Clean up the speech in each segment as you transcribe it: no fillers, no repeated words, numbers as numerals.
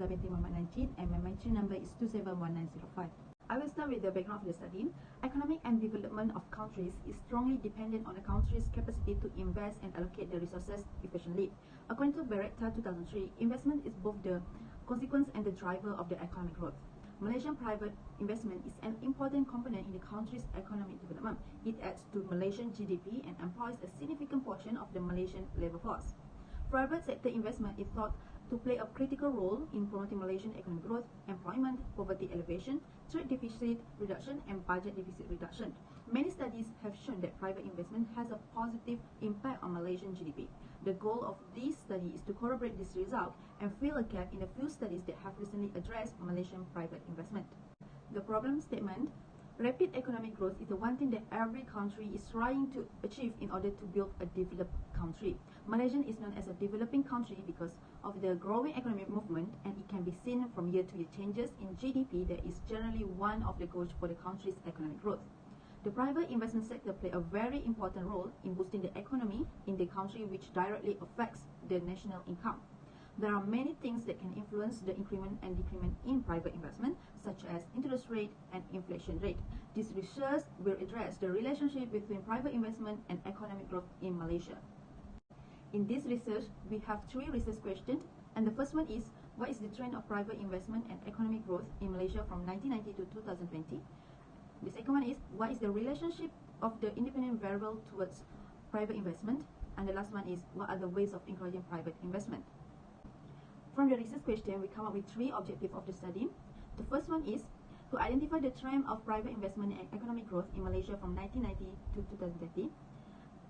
BEEM3053 and my mention number is 271905. I will start with the background of the study. Economic and development of countries is strongly dependent on a country's capacity to invest and allocate the resources efficiently. According to Beretta 2003, investment is both the consequence and the driver of the economic growth. Malaysian private investment is an important component in the country's economic development. It adds to Malaysian GDP and employs a significant portion of the Malaysian labor force. Private sector investment is thought to play a critical role in promoting Malaysian economic growth, employment, poverty alleviation, trade deficit reduction, and budget deficit reduction. Many studies have shown that private investment has a positive impact on Malaysian GDP. The goal of this study is to corroborate this result and fill a gap in the few studies that have recently addressed Malaysian private investment. The problem statement: rapid economic growth is the one thing that every country is trying to achieve in order to build a developed country. Malaysia is known as a developing country because of the growing economic movement, and it can be seen from year-to-year changes in GDP that is generally one of the goals for the country's economic growth. The private investment sector play a very important role in boosting the economy in the country, which directly affects the national income. There are many things that can influence the increment and decrement in private investment, such as interest rate and inflation rate. This research will address the relationship between private investment and economic growth in Malaysia. In this research, we have 3 research questions, and the first one is, what is the trend of private investment and economic growth in Malaysia from 1990 to 2020? The second one is, what is the relationship of the independent variable towards private investment? And the last one is, what are the ways of encouraging private investment? From the research question, we come up with 3 objectives of the study. The first one is to identify the trend of private investment and economic growth in Malaysia from 1990 to 2020.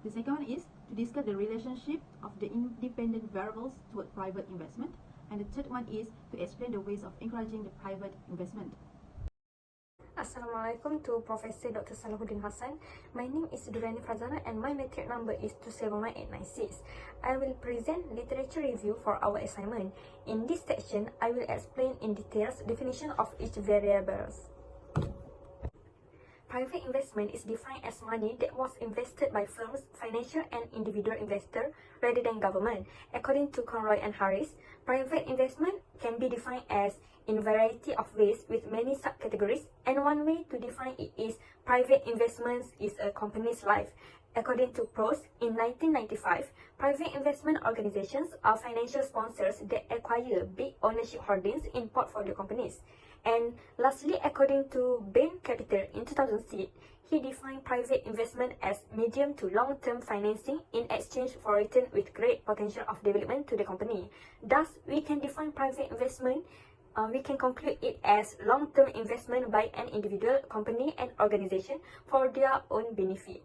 The second one is to discuss the relationship of the independent variables toward private investment. And the third one is to explain the ways of encouraging the private investment. Assalamualaikum to Professor Dr. Salahuddin Hassan. My name is Durrani Frazana and my metric number is 271896. I will present literature review for our assignment. In this section, I will explain in details definition of each variables. Private investment is defined as money that was invested by firms, financial and individual investors rather than government. According to Conroy and Harris, private investment can be defined as in variety of ways with many subcategories, and one way to define it is private investments is a company's life. According to Pros, in 1995, private investment organizations are financial sponsors that acquire big ownership holdings in portfolio companies. And lastly, according to Bain Capital in 2006, he defined private investment as medium to long-term financing in exchange for return with great potential of development to the company. Thus, we can define private investment, we can conclude it as long-term investment by an individual, company and organization for their own benefit.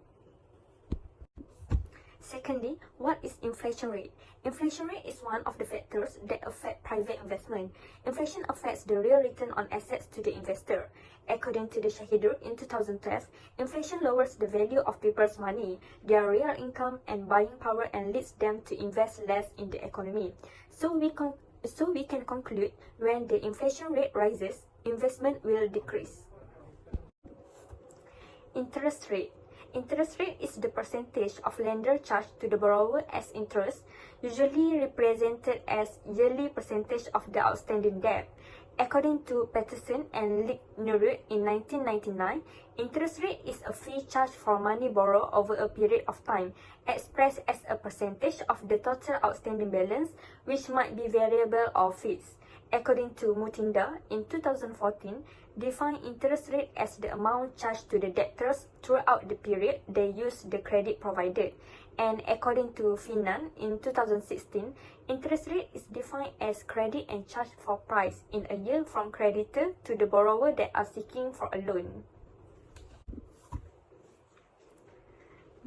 Secondly, what is inflation rate? Inflation rate is one of the factors that affect private investment. Inflation affects the real return on assets to the investor. According to the Shahidur in 2012, inflation lowers the value of people's money, their real income and buying power, and leads them to invest less in the economy. So we can conclude when the inflation rate rises, investment will decrease. Interest rate. Interest rate is the percentage of lender charged to the borrower as interest, usually represented as yearly percentage of the outstanding debt. According to Peterson and Lick-Nerud in 1999, interest rate is a fee charged for money borrowed over a period of time, expressed as a percentage of the total outstanding balance, which might be variable or fixed. According to Mutinda in 2014, define interest rate as the amount charged to the debtors throughout the period they use the credit provided. And according to Finan in 2016, interest rate is defined as credit and charge for price in a year from creditor to the borrower that are seeking for a loan.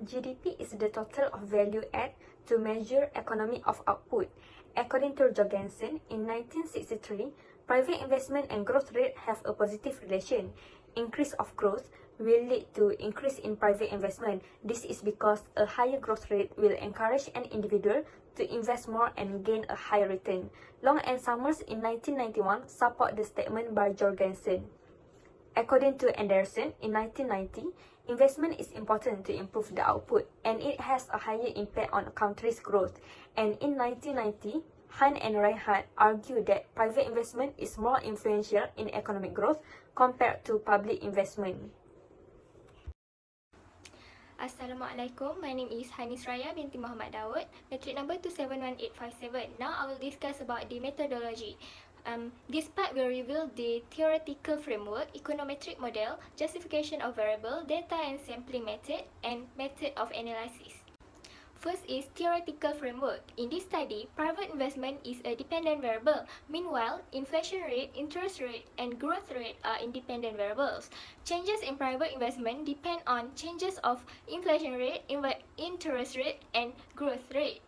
GDP is the total of value add to measure economy of output. According to Jorgensen in 1963, private investment and growth rate have a positive relation. Increase of growth will lead to increase in private investment. This is because a higher growth rate will encourage an individual to invest more and gain a higher return. Long and Summers in 1991 support the statement by Jorgensen. According to Anderson in 1990, investment is important to improve the output and it has a higher impact on a country's growth. And in 1990, Han and Reinhardt argue that private investment is more influential in economic growth compared to public investment. Assalamualaikum, my name is Hanis Raya binti Muhammad Daud, metric number 271857. Now I will discuss about the methodology. This part will reveal the theoretical framework, econometric model, justification of variable, data and sampling method, and method of analysis. First is theoretical framework. In this study, private investment is a dependent variable. Meanwhile, inflation rate, interest rate, and growth rate are independent variables. Changes in private investment depend on changes of inflation rate, interest rate, and growth rate.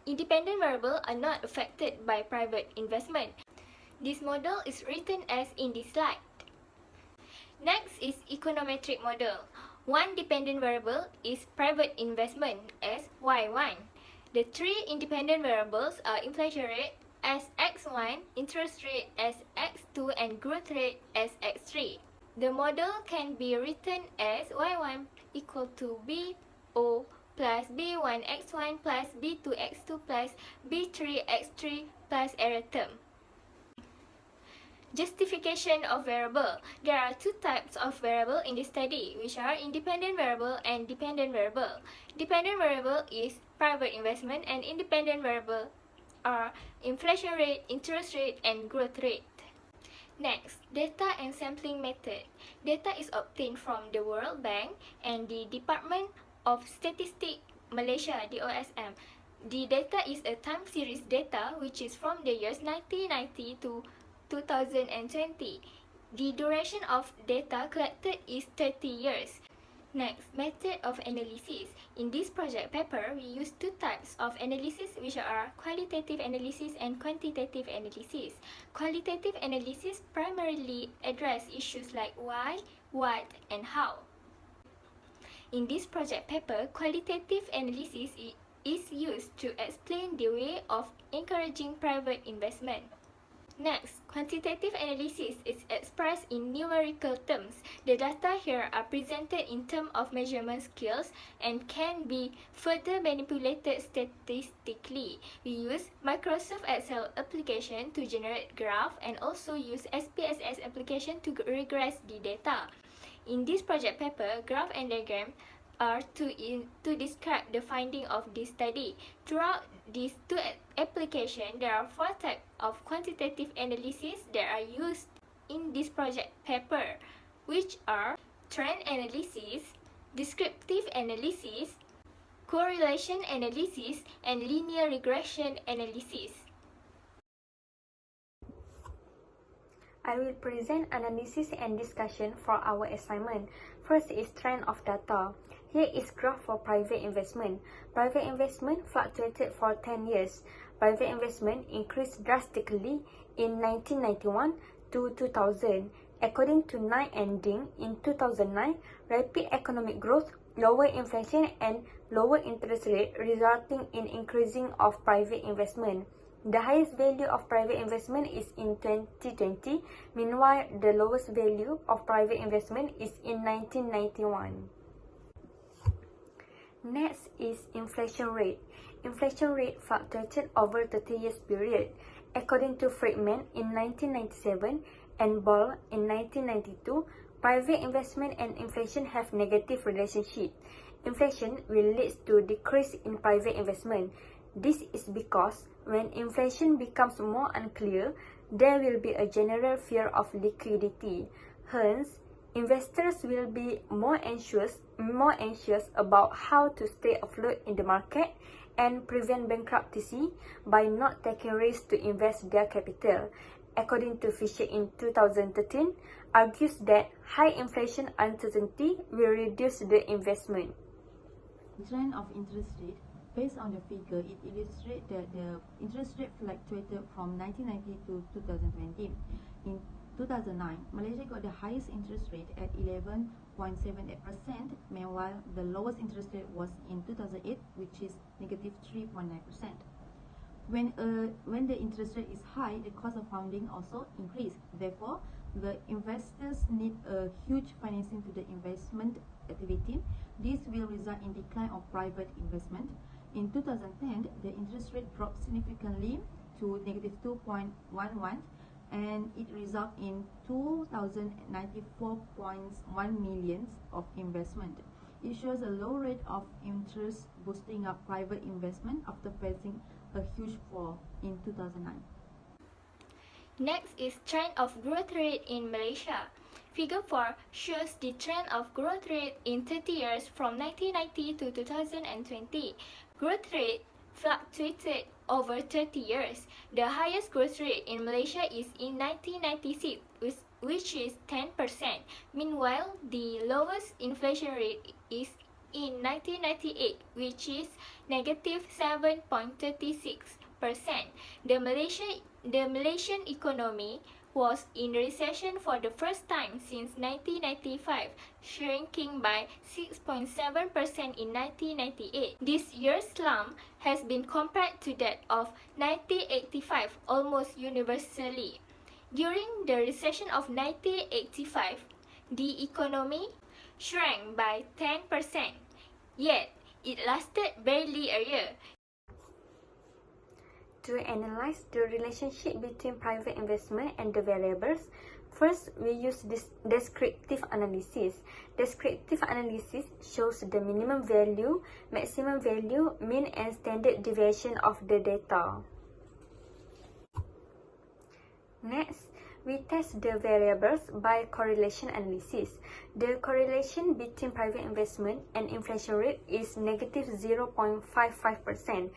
Independent variables are not affected by private investment. This model is written as in this slide. Next is econometric model. One dependent variable is private investment as Y1. The three independent variables are inflation rate as X1, interest rate as X2, and growth rate as X3. The model can be written as Y1 equal to BO plus B1X1 plus B2X2 plus B3X3 plus error term. Justification of variable. There are two types of variable in this study, which are independent variable and dependent variable. Dependent variable is private investment, and independent variable are inflation rate, interest rate, and growth rate. Next, data and sampling method. Data is obtained from the World Bank and the Department of Statistics Malaysia, DOSM. The data is a time series data which is from the years 1990 to 2020. The duration of data collected is 30 years. Next, method of analysis. In this project paper, we use two types of analysis, which are qualitative analysis and quantitative analysis. Qualitative analysis primarily address issues like why, what, and how. In this project paper, qualitative analysis is used to explain the way of encouraging private investment. Next, quantitative analysis is expressed in numerical terms. The data here are presented in terms of measurement skills and can be further manipulated statistically. We use Microsoft Excel application to generate graph and also use SPSS application to regress the data. In this project paper, graph and diagram are to describe the finding of this study. Throughout these two applications, there are four types of quantitative analysis that are used in this project paper, which are trend analysis, descriptive analysis, correlation analysis, and linear regression analysis. I will present analysis and discussion for our assignment. First is trend of data. Here is graph for private investment. Private investment fluctuated for 10 years. Private investment increased drastically in 1991 to 2000. According to 9 ending in 2009, rapid economic growth, lower inflation, and lower interest rate resulting in increasing of private investment. The highest value of private investment is in 2020. Meanwhile, the lowest value of private investment is in 1991. Next is inflation rate. Inflation rate fluctuated over 30 years period. According to Friedman in 1997 and Ball in 1992, private investment and inflation have negative relationship. Inflation will lead to decrease in private investment. This is because when inflation becomes more unclear, there will be a general fear of liquidity. Hence, investors will be more anxious about how to stay afloat in the market and prevent bankruptcy by not taking risks to invest their capital. According to Fisher in 2013, argues that high inflation uncertainty will reduce the investment. Trend of interest rate. Based on the figure, it illustrates that the interest rate fluctuated from 1990 to 2020. In 2009, Malaysia got the highest interest rate at 11.78%. Meanwhile, the lowest interest rate was in 2008, which is negative 3.9%. When the interest rate is high, the cost of funding also increase. Therefore, the investors need a huge financing to the investment activity. This will result in decline of private investment. In 2010, the interest rate dropped significantly to negative 2.11, and it results in 2,094.1 million of investment. It shows a low rate of interest, boosting up private investment after facing a huge fall in 2009. Next is trend of growth rate in Malaysia. Figure 4 shows the trend of growth rate in 30 years from 1990 to 2020. Growth rate fluctuated over 30 years. The highest growth rate in Malaysia is in 1996, which is 10%. Meanwhile, the lowest inflation rate is in 1998, which is negative 7.36%. The Malaysian economy was in recession for the first time since 1995, shrinking by 6.7% in 1998. This year's slump has been compared to that of 1985 almost universally. During the recession of 1985, the economy shrank by 10%, yet it lasted barely a year. To analyze the relationship between private investment and the variables, first we use this descriptive analysis. Descriptive analysis shows the minimum value, maximum value, mean and standard deviation of the data. Next, we test the variables by correlation analysis. The correlation between private investment and inflation rate is negative 0.55%.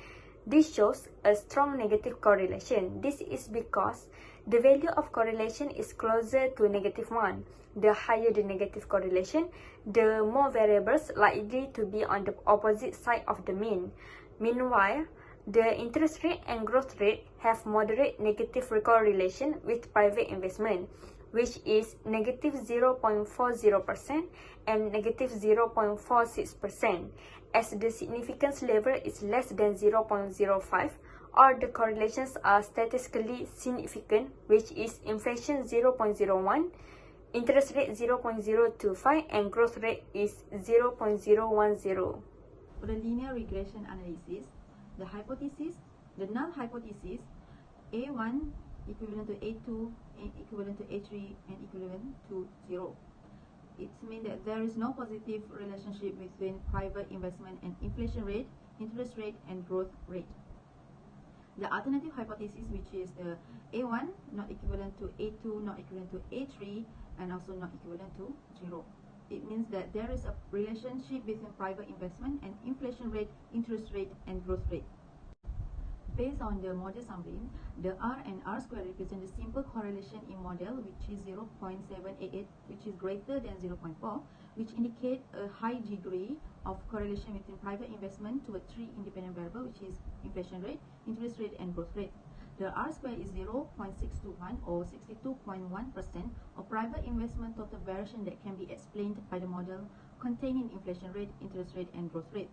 This shows a strong negative correlation. This is because the value of correlation is closer to negative 1. The higher the negative correlation, the more variables likely to be on the opposite side of the mean. Meanwhile, the interest rate and growth rate have moderate negative correlation with private investment, which is negative 0.40% and negative 0.46%. As the significance level is less than 0.05, or the correlations are statistically significant, which is inflation 0.01, interest rate 0.025, and growth rate is 0.010. For the linear regression analysis, the hypothesis, the null hypothesis, A1 equivalent to A2 and equivalent to A3 and equivalent to 0. It means that there is no positive relationship between private investment and inflation rate, interest rate, and growth rate. The alternative hypothesis, which is the A1 not equivalent to A2, not equivalent to A3, and also not equivalent to 0. It means that there is a relationship between private investment and inflation rate, interest rate, and growth rate. Based on the model summary, the R and R square represent the simple correlation in model, which is 0.788, which is greater than 0.4, which indicate a high degree of correlation between private investment to a three independent variable, which is inflation rate, interest rate, and growth rate. The R square is 0.621 or 62.1% of private investment total variation that can be explained by the model containing inflation rate, interest rate, and growth rate.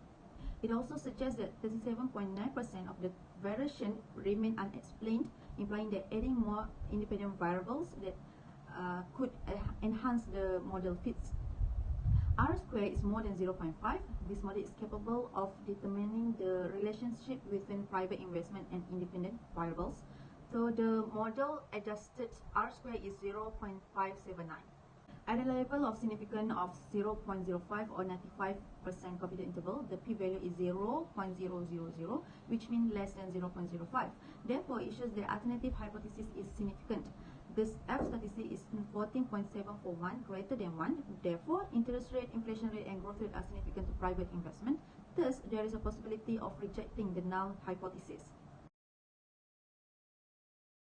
It also suggests that 37.9% of the variation remain unexplained, implying that adding more independent variables that could enhance the model fits. R square is more than 0.5. This model is capable of determining the relationship between private investment and independent variables. So the model adjusted R square is 0.579. At a level of significance of 0.05 or 95% confidence interval, the p-value is 0.000, which means less than 0.05. Therefore, it shows the alternative hypothesis is significant. This F statistic is 14.741, greater than 1. Therefore, interest rate, inflation rate, and growth rate are significant to private investment. Thus, there is a possibility of rejecting the null hypothesis.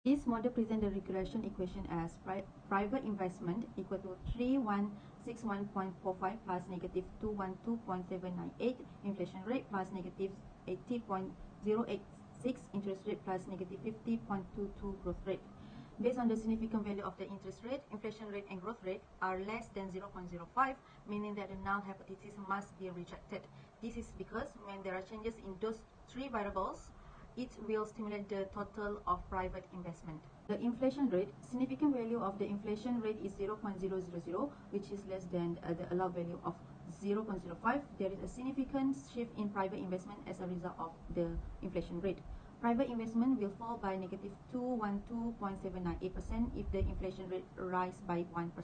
This model presents the regression equation as private investment equal to 3161.45 plus negative 212.798, inflation rate plus negative 80.086, interest rate plus negative 50.22, growth rate. Based on the significant value of the interest rate, inflation rate, and growth rate are less than 0.05, meaning that the null hypothesis must be rejected. This is because when there are changes in those three variables, it will stimulate the total of private investment. The inflation rate, significant value of the inflation rate is 0.000, which is less than the allowed value of 0.05. There is a significant shift in private investment as a result of the inflation rate. Private investment will fall by negative 212.798% if the inflation rate rise by 1%.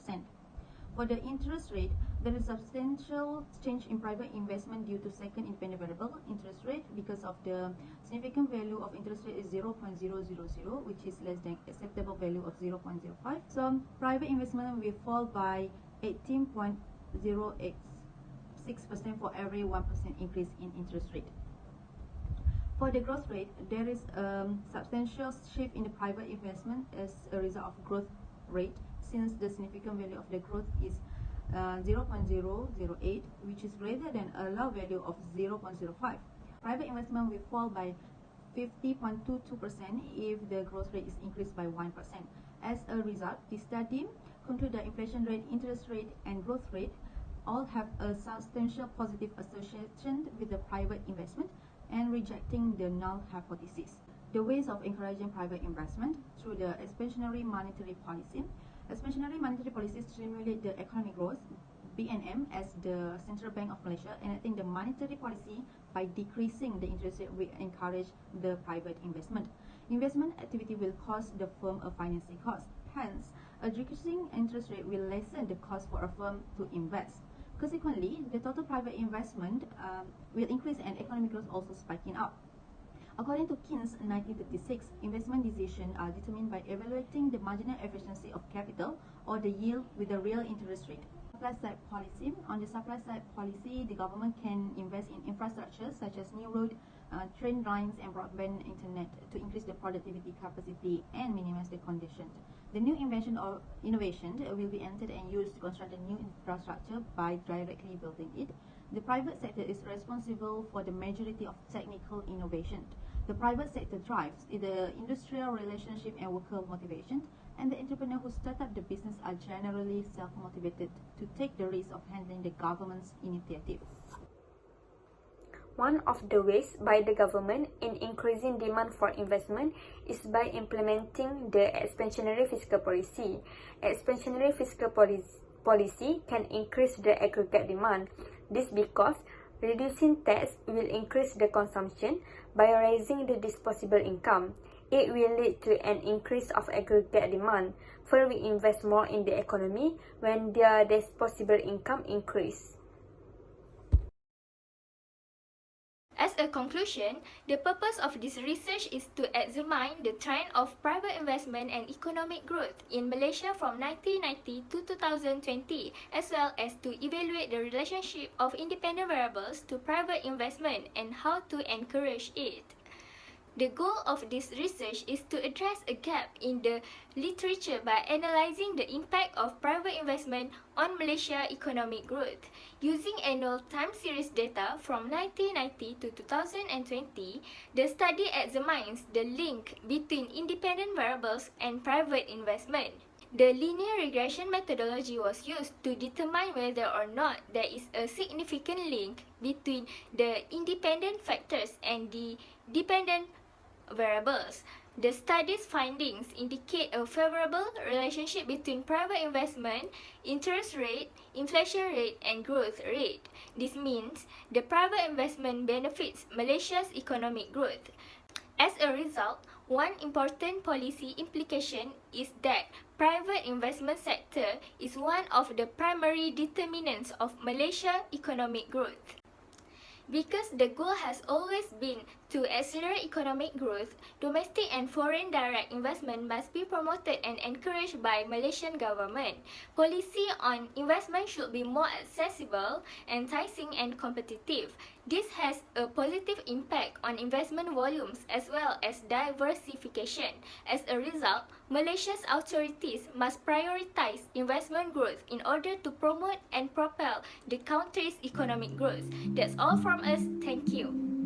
For the interest rate, there is substantial change in private investment due to second independent variable, interest rate, because of the significant value of interest rate is 0.000, which is less than acceptable value of 0.05. So private investment will fall by 18.086% for every 1% increase in interest rate. For the growth rate, there is a substantial shift in the private investment as a result of growth rate, since the significant value of the growth is 0.008, which is greater than allowed value of 0.05. Private investment will fall by 50.22% if the growth rate is increased by 1%. As a result, the study conclude that inflation rate, interest rate, and growth rate all have a substantial positive association with the private investment, and rejecting the null hypothesis. The ways of encouraging private investment through the expansionary monetary policy. Expansionary monetary policies stimulate the economic growth. BNM, as the Central Bank of Malaysia, enacting the monetary policy by decreasing the interest rate will encourage the private investment. Investment activity will cost the firm a financing cost. Hence, a decreasing interest rate will lessen the cost for a firm to invest. Consequently, the total private investment will increase and economic growth also spiking up. According to Keynes 1956, investment decisions are determined by evaluating the marginal efficiency of capital or the yield with the real interest rate. Supply side policy. On the supply side policy, the government can invest in infrastructure such as new road, train lines, and broadband internet to increase the productivity capacity and minimize the congestion. The new invention or innovation will be entered and used to construct the new infrastructure by directly building it. The private sector is responsible for the majority of technical innovation. The private sector drives the industrial relationship and worker motivation, and the entrepreneurs who start up the business are generally self-motivated to take the risk of handling the government's initiative. One of the ways by the government in increasing demand for investment is by implementing the expansionary fiscal policy. Expansionary fiscal policy can increase the aggregate demand. This because reducing tax will increase the consumption by raising the disposable income. It will lead to an increase of aggregate demand. Firms will invest more in the economy when their disposable income increase. As a conclusion, the purpose of this research is to examine the trend of private investment and economic growth in Malaysia from 1990 to 2020, as well as to evaluate the relationship of independent variables to private investment and how to encourage it. The goal of this research is to address a gap in the literature by analyzing the impact of private investment on Malaysia economic growth. Using annual time series data from 1990 to 2020, the study examines the link between independent variables and private investment. The linear regression methodology was used to determine whether or not there is a significant link between the independent factors and the dependent variables. The study's findings indicate a favorable relationship between private investment, interest rate, inflation rate, and growth rate. This means the private investment benefits Malaysia's economic growth. As a result, one important policy implication is that private investment sector is one of the primary determinants of Malaysia economic growth. Because the goal has always been to accelerate economic growth, domestic and foreign direct investment must be promoted and encouraged by Malaysian government. Policy on investment should be more accessible, enticing and competitive. This has a positive impact on investment volumes as well as diversification. As a result, Malaysia's authorities must prioritize investment growth in order to promote and propel the country's economic growth. That's all from us. Thank you.